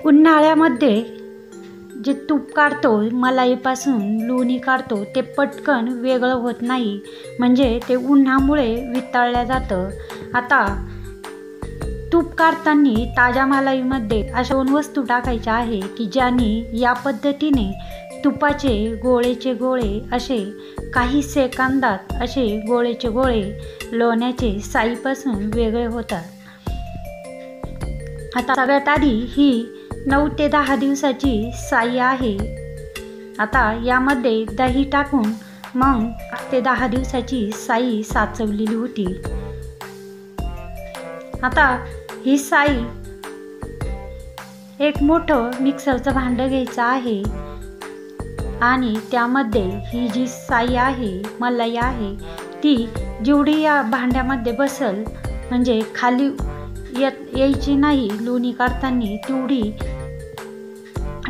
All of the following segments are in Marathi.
उन्हाळ्यामध्ये जे तूप काढतो, मलाईपासून लोणी काढतो, ते पटकन वेगळं होत नाही, म्हणजे ते उन्हामुळे वितळलं जातं. आता तूप काढताना ताज्या मलाईमध्ये अशा 2 वस्तू टाकायच्या आहे की ज्याने या पद्धतीने तुपाचे गोळेचे गोळे असे काही सेकंदात असे गोळेचे गोळे लोण्याचे साईपासून वेगळे होतात. आता सगळ्यात आधी ही 9 ते 10 दिवसाची साई आहे. आता यामध्ये दही टाकून मग 8 ते 10 दिवसाची साई साचवलेली होती. आता ही साई एक मोठं मिक्सरचं भांडं घ्यायचं आहे आणि त्यामध्ये ही जी साई आहे, मलाई आहे, ती जेवढी या भांड्यामध्ये बसल, म्हणजे खाली यायची नाही लोणी काढताना, तेवढी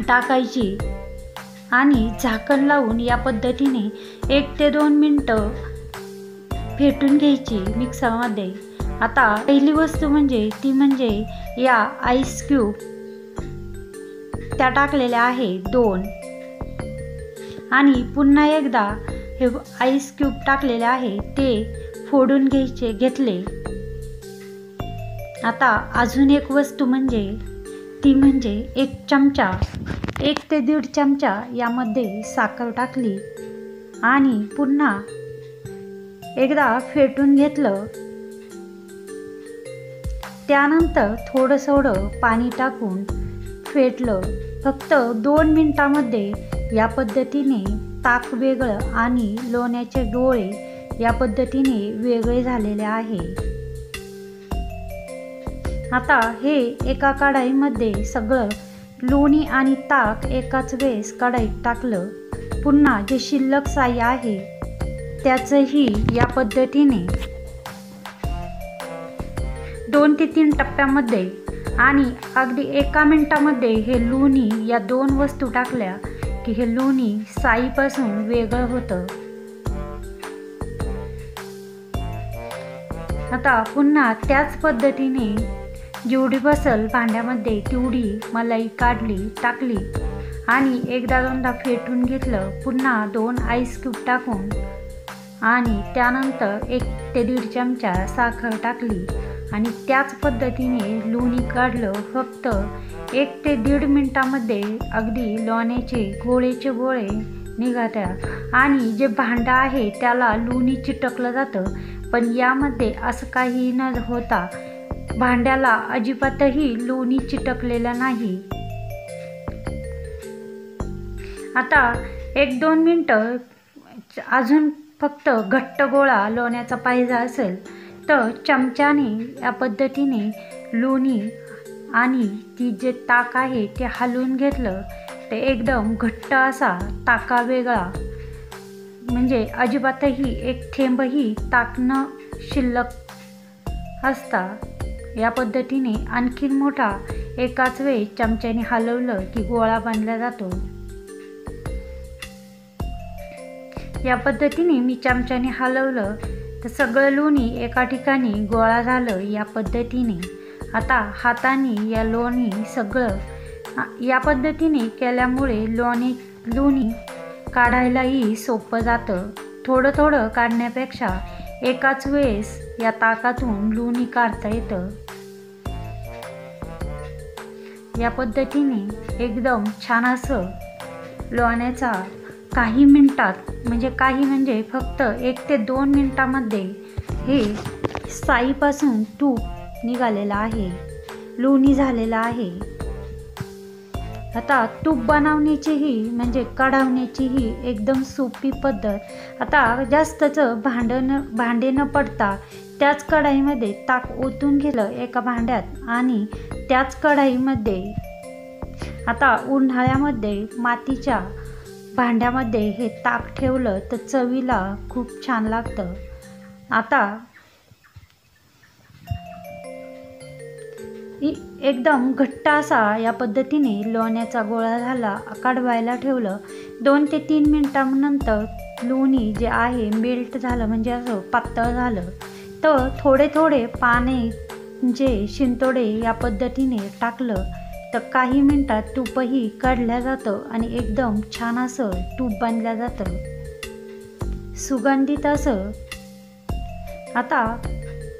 टाकायची आणि झाकण लावून या पद्धतीने 1 ते 2 मिनटं फेटून घ्यायची मिक्सरमध्ये. आता पहिली वस्तू म्हणजे या आईस क्यूब त्या टाकलेल्या आहे 2 आणि पुन्हा एकदा हे आईस क्यूब टाकलेले आहे ते फोडून घेतले. आता अजून एक वस्तू म्हणजे 1 चमचा 1 ते 1.5 चमचा यामध्ये साखर टाकली आणि पुन्हा एकदा फेटून घेतलं. त्यानंतर थोडं पाणी टाकून फेटलं. फक्त 2 मिनिटांमध्ये या पद्धतीने ताक वेगळं आणि लोण्याचे गोळे या पद्धतीने वेगळे झालेले आहे. आता हे एका कढईमध्ये सगळं लोणी आणि ताक एकाच वेळेस कढईत टाकलं. पुन्हा जे शिल्लक साई आहे त्याचंही या पद्धतीने 2 ते 3 टप्प्यामध्ये आणि अगदी 1 मिनिटामध्ये हे लोणी या 2 वस्तू टाकल्या की हे लोणी साईपासून वेगळं होतं. आता पुन्हा त्याच पद्धतीने जेवढी बसल भांड्यामध्ये तेवढी मलाई टाकली आणि 1-2दा फेटून घेतलं. पुन्हा 2 आईस क्यूब टाकून आणि त्यानंतर 1 ते 1.5 चमचा साखर टाकली आणि त्याच पद्धतीने लोणी काढलं. फक्त 1 ते 1.5 मिनिटामध्ये अगदी लोण्याचे गोळेचे गोळे निघतात आणि जे भांडं आहे त्याला लोणी चिटकलं जातं. पण यामध्ये असं काही न होता भांड्याला अजिबातही लोणी चिटकलेलं नाही. आता 1-2 मिनटं अजून फक्त घट्ट गोळा लोण्याचा पाहिजे असेल तर चमच्याने या पद्धतीने लोणी आणि ती जे ताक आहे ते हलवून घेतलं. ते एकदम घट्ट असा ताका वेगळा, म्हणजे अजिबातही एक थेंबही ताक न शिल्लक असता या पद्धतीने आणखीन मोठा एकाच वेळी चमच्याने हलवलं की गोळा बनला जातो. या पद्धतीने मी चमच्याने हलवलं तर सगळं लोणी एका ठिकाणी गोळा झालं या पद्धतीने. आता हाताने या लोणी सगळं या पद्धतीने केल्यामुळे लोणी काढायलाही सोपं जातं. थोडं काढण्यापेक्षा एकाच वेळेस या ताकातून लोणी काढता येतं. या पद्धतीने एकदम छान असं लोण्याचा काही मिनिटात म्हणजे फक्त 1 ते 2 मिनिटांमध्ये हे साईपासून तूप निघालेलं आहे, लोणी झालेलं आहे. आता तूप बनवण्याचीही कढवण्याचीही एकदम सोपी पद्धत. आता जास्तचं भांडे न पडता त्याच कढईमध्ये ताक ओतून घेतलं एका भांड्यात आणि त्याच कढईमध्ये आता उन्हाळ्यामध्ये मातीच्या भांड्यामध्ये हे ताक ठेवलं तर चवीला खूप छान लागतं. आता एकदम घट्ट असा या पद्धतीने लोण्याचा गोळा झाला, काढवायला ठेवलं. 2 ते 3 मिनिटांनंतर लोणी जे आहे मेल्ट झालं, म्हणजे असं पातळ झालं. तर थोडे पाणी जे शिंतोडे या पद्धतीने टाकलं तर काही मिनिटात तूपही काढलं जातं आणि एकदम छान असं तूप बनलं जातं, सुगंधित असं. आता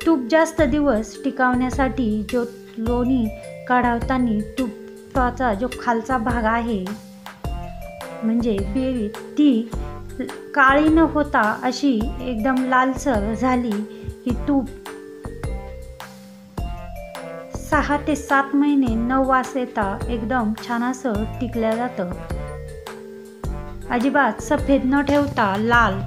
तूप जास्त दिवस टिकवण्यासाठी जो लोणी काढताना तुपाचा जो खालचा भाग आहे म्हणजे बेरी ती काळी न होता अशी एकदम लालसर झाली की तूप 6 ते 7 महिने न वास येता एकदम छान असं टिकलं जातं. अजिबात सफेद न ठेवता लाल